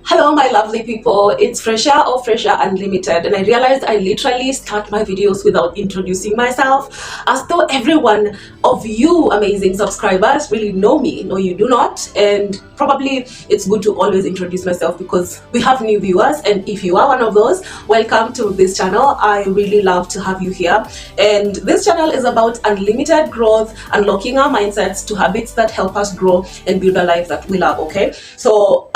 Hello my lovely people, it's Fresha or Fresha Unlimited, and I realized I literally start my videos without introducing myself, as though every one of you amazing subscribers really know me. No, you do not, and probably it's good to always introduce myself because we have new viewers, and if you are one of those, welcome to this channel. I really love to have you here, and this channel is about unlimited growth, unlocking our mindsets to habits that help us grow and build a life that we love. Okay, so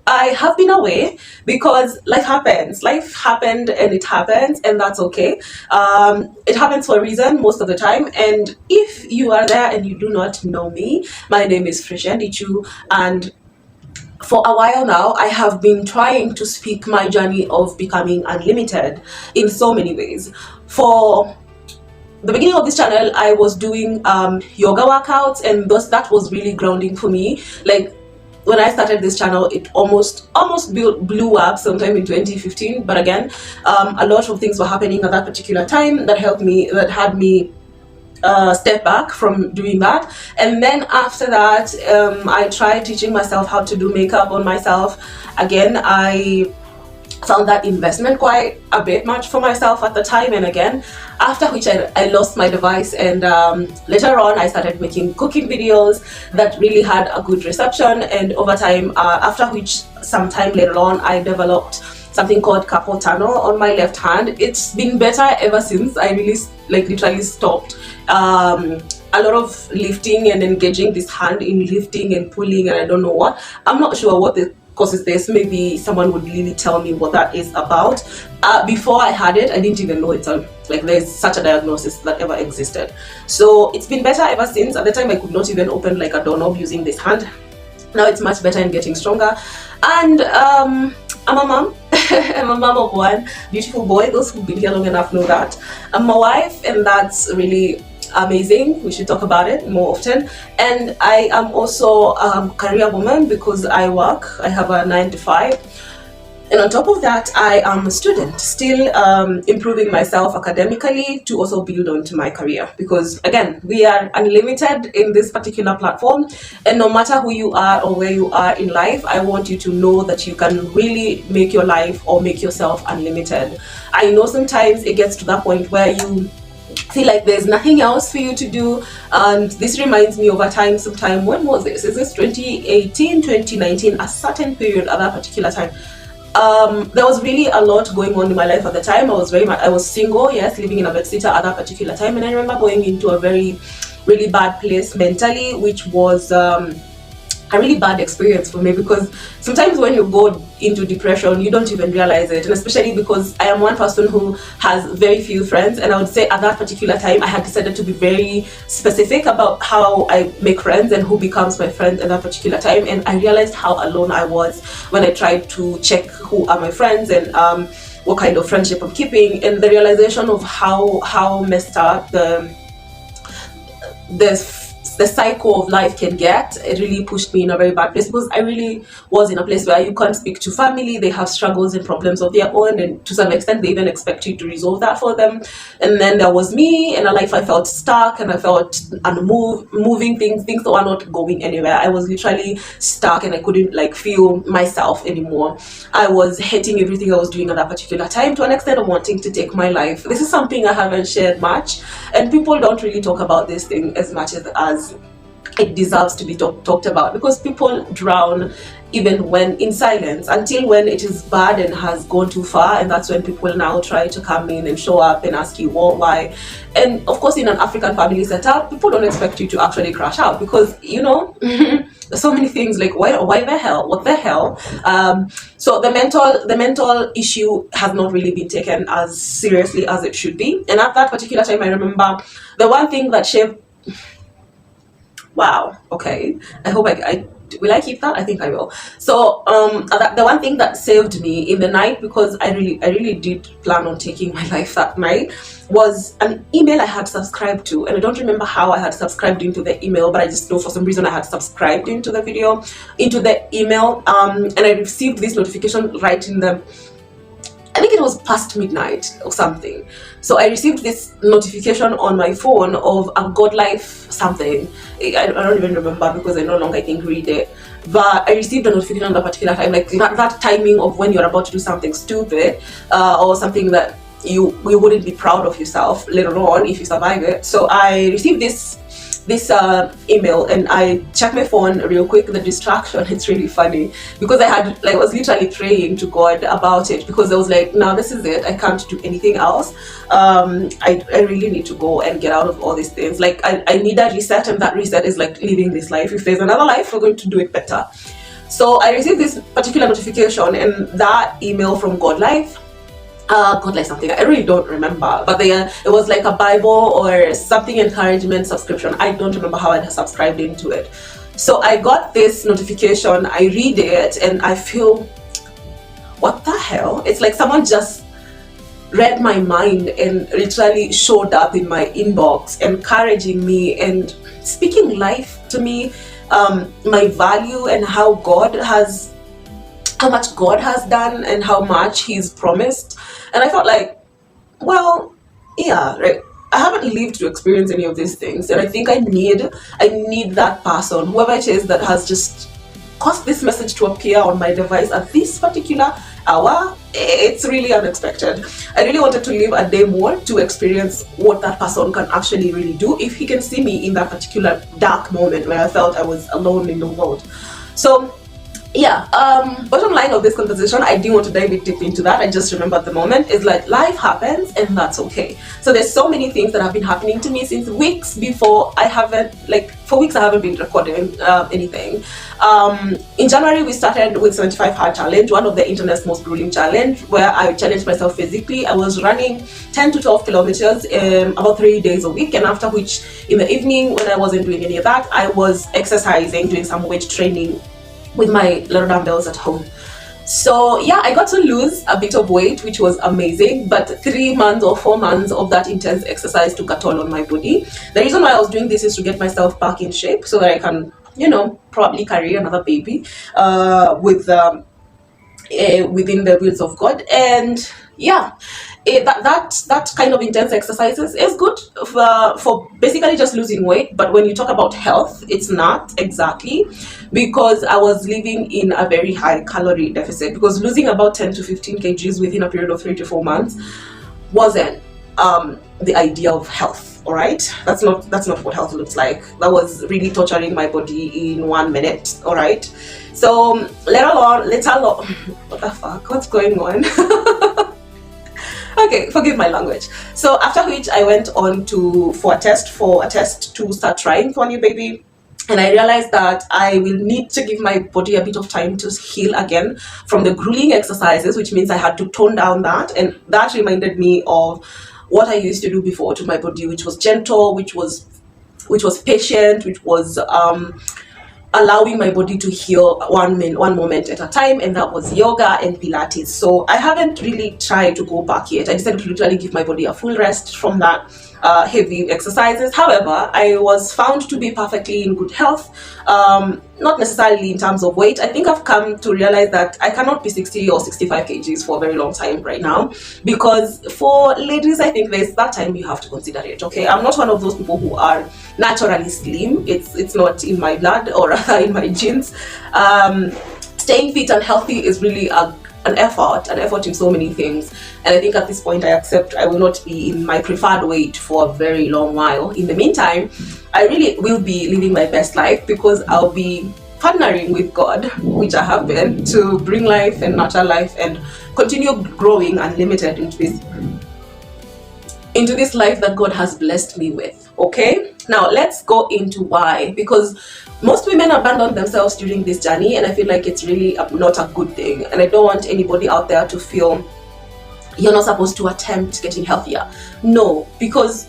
I have been away because life happens. Life happened and it happens, and that's okay. It happens for a reason most of the time. And if you are there and you do not know me, my name is Fresha Ndichu, and for a while now, I have been trying to speak my journey of becoming unlimited in so many ways. For the beginning of this channel, I was doing yoga workouts, and that was really grounding for me. Like, when I started this channel, it almost blew up sometime in 2015. But again, a lot of things were happening at that particular time that had me step back from doing that. And then after that, I tried teaching myself how to do makeup on myself. Again, I found that investment quite a bit much for myself at the time, and again, after which I lost my device, and later on I started making cooking videos that really had a good reception, and over time, after which sometime later on, I developed something called carpal tunnel on my left hand. It's been better ever since. I really literally stopped a lot of lifting and engaging this hand in lifting and pulling, and I don't know what. I'm not sure what the causes this. Maybe someone would really tell me what that is about. Before I had it, I didn't even know it's like there's such a diagnosis that ever existed. So it's been better ever since. At the time, I could not even open like a doorknob using this hand. Now it's much better and getting stronger. And I'm a mom. I'm a mom of one beautiful boy. Those who've been here long enough know that. I'm a wife, and that's really amazing. We should talk about it more often. And I am also a career woman because I work. I have a 9 to 5. And on top of that, I am a student, still improving myself academically to also build onto my career. Because again, we are unlimited in this particular platform. And no matter who you are or where you are in life, I want you to know that you can really make your life or make yourself unlimited. I know sometimes it gets to that point where you feel like there's nothing else for you to do, and this reminds me of a time sometime. When was this? Is this 2018, 2019? A certain period at that particular time, there was really a lot going on in my life at the time. I was single, yes, living in a bedsitter at that particular time, and I remember going into a really bad place mentally, which was a really bad experience for me, because sometimes when you go into depression, you don't even realize it. And especially because I am one person who has very few friends, and I would say at that particular time I had decided to be very specific about how I make friends and who becomes my friend at that particular time. And I realized how alone I was when I tried to check who are my friends and what kind of friendship I'm keeping, and the realization of how messed up the cycle of life can get. It really pushed me in a very bad place, because I really was in a place where you can't speak to family. They have struggles and problems of their own, and to some extent they even expect you to resolve that for them. And then there was me in a life I felt stuck, and I felt moving things that were not going anywhere. I was literally stuck, and I couldn't feel myself anymore. I was hating everything I was doing at that particular time, to an extent of wanting to take my life. This is something I haven't shared much, and people don't really talk about this thing as much as it deserves to be talked about, because people drown even when in silence, until when it is bad and has gone too far, and that's when people now try to come in and show up and ask you why. And of course, in an African family setup, people don't expect you to actually crash out, because there's so many things like why the hell, what the hell. So the mental issue has not really been taken as seriously as it should be. And at that particular time, I remember the one thing that shaped. Wow. Okay. I hope I will I keep that? I think I will. So the one thing that saved me in the night, because I really did plan on taking my life that night, was an email I had subscribed to, and I don't remember how I had subscribed into the email, but I just know for some reason I had subscribed into the email, and I received this notification right in the, I think it was past midnight or something. So I received this notification on my phone of a God Life something. I don't even remember, because I no longer can read it. but I received a notification at that particular time, like that timing of when you're about to do something stupid, or something that you wouldn't be proud of yourself later on if you survive it. So I received this email, and I checked my phone real quick. The distraction, it's really funny, because I was literally praying to God about it, because I was like, no, this is it, I can't do anything else. I really need to go and get out of all these things. Like I need a reset, and that reset is like living this life. If there's another life, we're going to do it better. So I received this particular notification, and that email from God Life, something, I really don't remember, but it was like a Bible or something encouragement subscription. I don't remember how I subscribed into it. So I got this notification, I read it, and I feel, what the hell? It's like someone just read my mind and literally showed up in my inbox, encouraging me and speaking life to me, my value, and how much God has done and how much He's promised. And I felt like, well, yeah, right. I haven't lived to experience any of these things, and I think I need that person, whoever it is, that has just caused this message to appear on my device at this particular hour. It's really unexpected. I really wanted to live a day more to experience what that person can actually really do, if he can see me in that particular dark moment where I felt I was alone in the world. So yeah, bottom line of this conversation, I didn't want to dive deep into that. I just remember at the moment is like life happens, and that's okay. So there's so many things that have been happening to me since weeks before. For weeks I haven't been recording anything. In January we started with 75 hard challenge, one of the internet's most grueling challenge, where I challenged myself physically. I was running 10 to 12 kilometers about 3 days a week, and after which in the evening, when I wasn't doing any of that, I was exercising, doing some weight training with my little dumbbells at home. So yeah, I got to lose a bit of weight, which was amazing, but 3 months or 4 months of that intense exercise took a toll on my body. The reason why I was doing this is to get myself back in shape, so that I can, probably carry another baby within the wills of God. And yeah, that kind of intense exercises is good for basically just losing weight. But when you talk about health, it's not exactly, because I was living in a very high calorie deficit, because losing about 10 to 15 kgs within a period of 3 to 4 months wasn't the idea of health. All right, that's not what health looks like. That was really torturing my body in 1 minute. All right, so let alone what the fuck, what's going on? Okay, forgive my language. So after which I went on for a test to start trying for a new baby. And I realized that I will need to give my body a bit of time to heal again from the grueling exercises, which means I had to tone down that. And that reminded me of what I used to do before to my body, which was gentle, which was patient, which was allowing my body to heal one moment at a time, and that was yoga and Pilates. So I haven't really tried to go back yet. I decided to literally give my body a full rest from that heavy exercises. However, I was found to be perfectly in good health, not necessarily in terms of weight. I think I've come to realize that I cannot be 60 or 65 kgs for a very long time right now, because for ladies, I think there's that time you have to consider it. Okay, I'm not one of those people who are naturally slim. It's not in my blood, or rather in my genes. Staying fit and healthy is really an effort in so many things, and I think at this point I accept I will not be in my preferred weight for a very long while. In the meantime, I really will be living my best life, because I'll be partnering with God, which I have been, to bring life and nurture life and continue growing unlimited into this life that God has blessed me with. Okay, now let's go into why, because most women abandon themselves during this journey, and I feel like it's really not a good thing, and I don't want anybody out there to feel you're not supposed to attempt getting healthier. No, because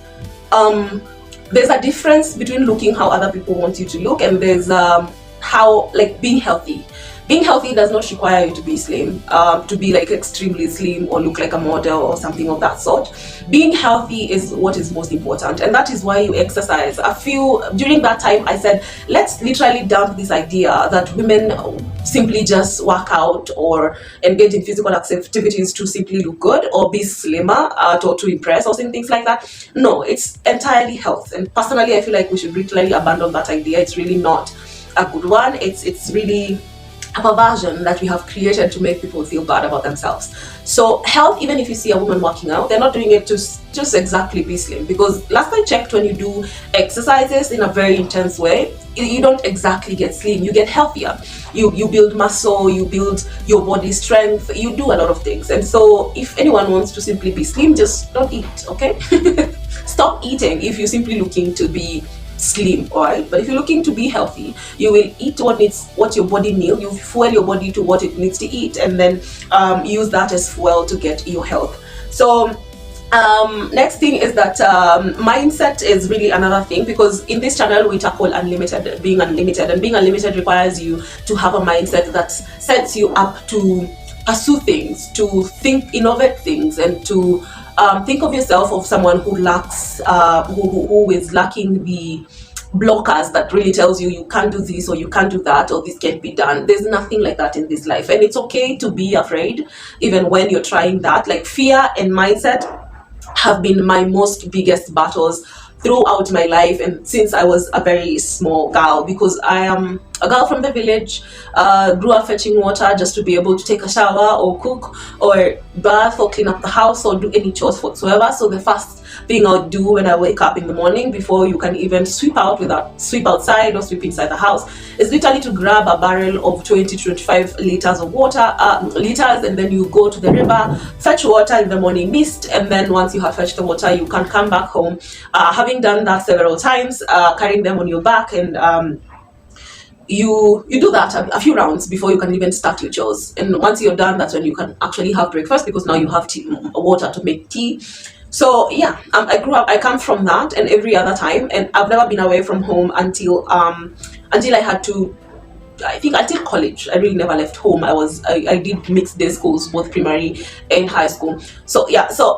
there's a difference between looking how other people want you to look, and there's how, like, being healthy. Being healthy does not require you to be slim, to be like extremely slim or look like a model or something of that sort. Being healthy is what is most important, and that is why you exercise. During that time, I said, let's literally dump this idea that women simply just work out or engage in physical activities to simply look good or be slimmer or to impress or things like that. No, it's entirely health, and personally, I feel like we should literally abandon that idea. It's really not a good one. It's really a perversion that we have created to make people feel bad about themselves. So health, even if you see a woman working out, they're not doing it to just exactly be slim, because last I checked, when you do exercises in a very intense way, you don't exactly get slim, you get healthier. You build muscle, you build your body strength, you do a lot of things. And so if anyone wants to simply be slim, just don't eat, okay? Stop eating if you're simply looking to be slim, alright? But if you're looking to be healthy, you will eat what your body needs. You fuel your body to what it needs to eat, and then use that as fuel to get your health. So next thing is that mindset is really another thing, because in this channel we tackle being unlimited, and being unlimited requires you to have a mindset that sets you up to pursue things, to innovate things, and to think of yourself of someone who lacks, who is lacking the blockers that really tells you you can't do this, or you can't do that, or this can't be done. There's nothing like that in this life, and it's okay to be afraid even when you're trying that. Like, fear and mindset have been my most biggest battles throughout my life, and since I was a very small girl, because I am a girl from the village, grew up fetching water just to be able to take a shower or cook or bath or clean up the house or do any chores whatsoever. So the first thing I would do when I wake up in the morning, before you can even sweep outside or sweep inside the house, is literally to grab a barrel of 20 to 25 liters of water, and then you go to the river, fetch water in the morning mist, and then once you have fetched the water, you can come back home, having done that several times, carrying them on your back, and you do that a few rounds before you can even start your chores. And once you're done, that's when you can actually have breakfast, because now you have water to make tea. So yeah, I come from that, and every other time, and I've never been away from home until I had to, I think until college. I really never left home. I did mixed day schools, both primary and high school. So yeah, so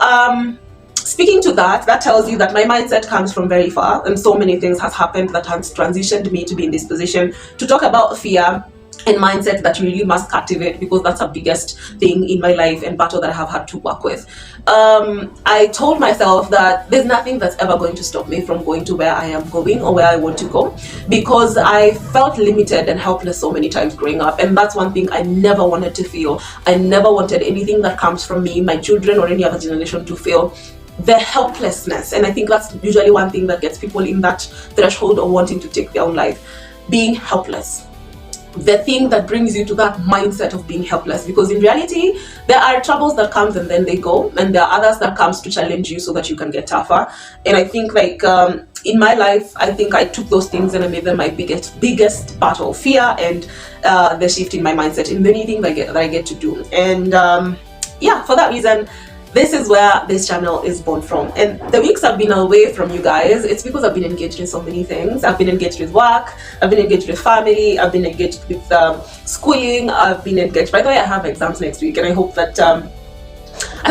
speaking to that tells you that my mindset comes from very far, and so many things has happened that has transitioned me to be in this position to talk about fear and mindset that you really must cultivate, because that's the biggest thing in my life and battle that I have had to work with. I told myself that there's nothing that's ever going to stop me from going to where I am going or where I want to go, because I felt limited and helpless so many times growing up, and that's one thing I never wanted to feel. I never wanted anything that comes from me, my children, or any other generation to feel the helplessness. And I think that's usually one thing that gets people in that threshold of wanting to take their own life, being helpless. The thing that brings you to that mindset of being helpless, because in reality there are troubles that comes and then they go, and there are others that comes to challenge you so that you can get tougher. And I think, like, in my life, I think I took those things and I made them my biggest battle, fear and the shift in my mindset in anything that I get to do. And yeah, for that reason, this is where this channel is born from. And the weeks I've been away from you guys, it's because I've been engaged in so many things. I've been engaged with work, I've been engaged with family, I've been engaged with schooling, I've been engaged. By the way, I have exams next week, and I hope that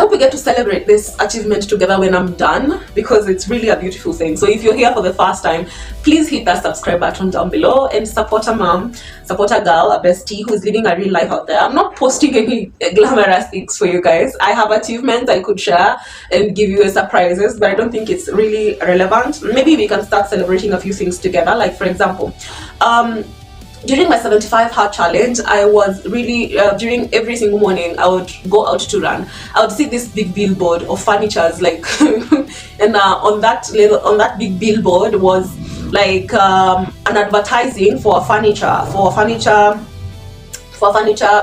we get to celebrate this achievement together when I'm done, because it's really a beautiful thing. So if you're here for the first time, please hit that subscribe button down below and support a mom, support a girl, a bestie who's living a real life out there. I'm not posting any glamorous things for you guys. I have achievements I could share and give you as surprises, but I don't think it's really relevant. Maybe we can start celebrating a few things together. Like, for example, during my 75 hard challenge, I was really, during every single morning, I would go out to run. I would see this big billboard of furnitures, like, and on that big billboard was like an advertising for a furniture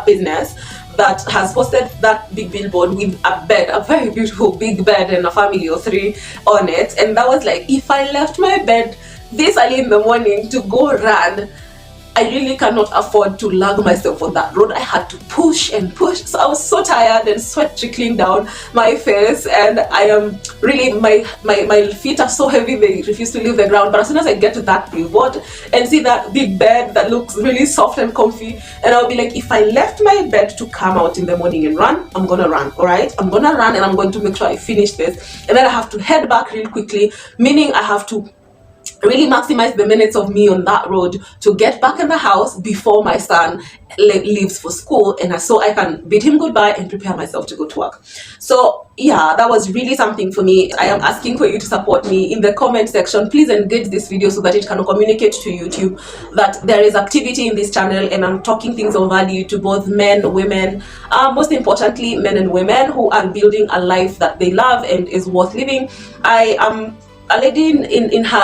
business that has posted that big billboard with a bed, a very beautiful big bed, and a family of 3 on it. And that was like, if I left my bed this early in the morning to go run, I really cannot afford to lug myself on that road. I had to push and push. So I was so tired and sweat trickling down my face, and I am really, my feet are so heavy they refuse to leave the ground. But as soon as I get to that billboard and see that big bed that looks really soft and comfy, and I'll be like, if I left my bed to come out in the morning and run, I'm gonna run, all right? I'm gonna run, and I'm going to make sure I finish this. And then I have to head back real quickly, meaning I have to really maximize the minutes of me on that road to get back in the house before my son leaves for school, and so I can bid him goodbye and prepare myself to go to work. So yeah, that was really something for me. I am asking for you to support me in the comment section. Please engage this video so that it can communicate to YouTube that there is activity in this channel and I'm talking things of value to both men, women, most importantly men and women who are building a life that they love and is worth living. I am a lady in her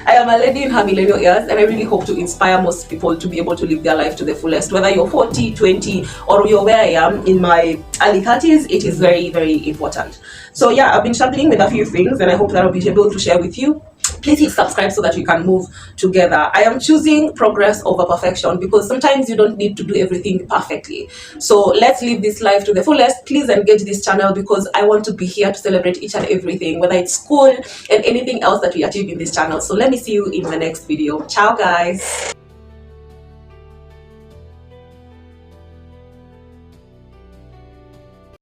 I am a lady in her millennial years, and I really hope to inspire most people to be able to live their life to the fullest. Whether you're 40, 20, or you're where I am in my early 30s, it is very, very important. So yeah, I've been struggling with a few things, and I hope that I'll be able to share with you. Please hit subscribe so that we can move together. I am choosing progress over perfection because sometimes you don't need to do everything perfectly. So let's live this life to the fullest. Please engage this channel because I want to be here to celebrate each and everything, whether it's school and anything else that we achieve in this channel. So let me see you in the next video. Ciao guys.